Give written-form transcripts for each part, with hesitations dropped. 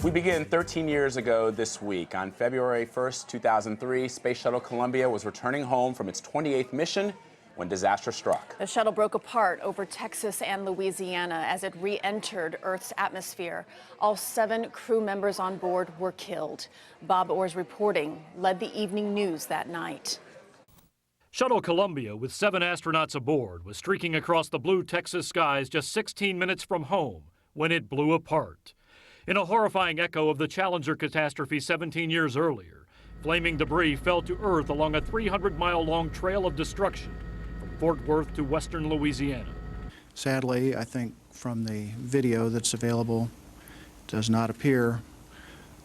We begin 13 years ago this week. On February 1st, 2003, Space Shuttle Columbia was returning home from its 28th mission when disaster struck. The shuttle broke apart over Texas and Louisiana as it re-entered Earth's atmosphere. All 7 crew members on board were killed. Bob Orr's reporting led the evening news that night. Shuttle Columbia, with 7 astronauts aboard, was streaking across the blue Texas skies just 16 minutes from home when it blew apart. In a horrifying echo of the Challenger catastrophe 17 years earlier, flaming debris fell to Earth along a 300-mile-long trail of destruction from Fort Worth to western Louisiana. Sadly, I think from the video that's available, it does not appear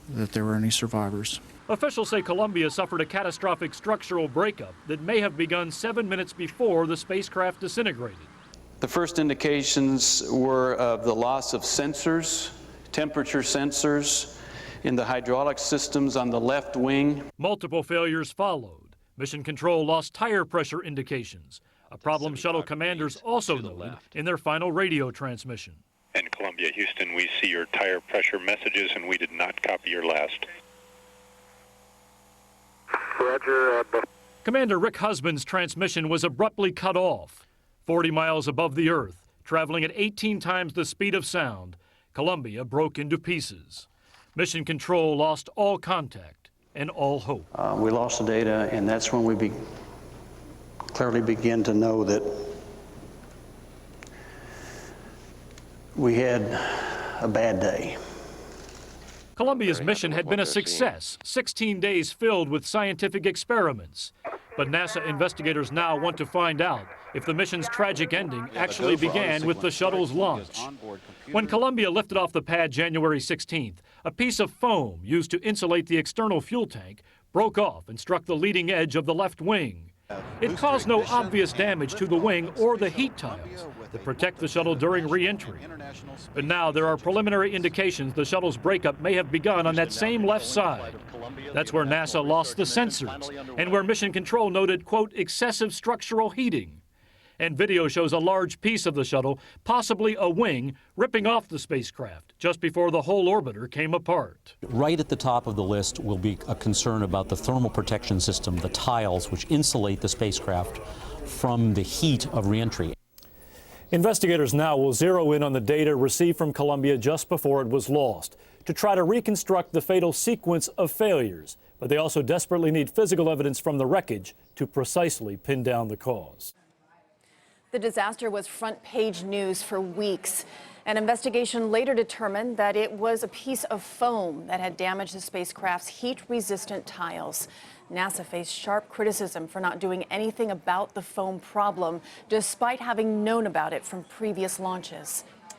that there were any survivors. Officials say Columbia suffered a catastrophic structural breakup that may have begun 7 minutes before the spacecraft disintegrated. The first indications were of the loss of sensors, temperature sensors in the hydraulic systems on the left wing. Multiple failures followed. Mission Control lost tire pressure indications, a problem shuttle commanders also noted in their final radio transmission. And Columbia, Houston, we see your tire pressure messages and we did not copy your last. Roger. Commander Rick Husband's transmission was abruptly cut off. 40 miles above the Earth, traveling at 18 times the speed of sound, Columbia broke into pieces. Mission Control lost all contact and all hope. We lost the data, and that's when we clearly begin to know that we had a bad day. Columbia's mission had been a success, 16 days filled with scientific experiments. But NASA investigators now want to find out if the mission's tragic ending actually began with the shuttle's launch. When Columbia lifted off the pad January 16th, a piece of foam used to insulate the external fuel tank broke off and struck the leading edge of the left wing. It caused no obvious damage to the wing or the heat tiles that protect the shuttle during re-entry. But now there are preliminary indications the shuttle's breakup may have begun on that same left side. That's where NASA lost the sensors and where Mission Control noted, quote, excessive structural heating. And video shows a large piece of the shuttle, possibly a wing, ripping off the spacecraft just before the whole orbiter came apart. Right at the top of the list will be a concern about the thermal protection system, the tiles which insulate the spacecraft from the heat of reentry. Investigators now will zero in on the data received from Columbia just before it was lost to try to reconstruct the fatal sequence of failures. But they also desperately need physical evidence from the wreckage to precisely pin down the cause. The disaster was front-page news for weeks. An investigation later determined that it was a piece of foam that had damaged the spacecraft's heat-resistant tiles. NASA faced sharp criticism for not doing anything about the foam problem, despite having known about it from previous launches.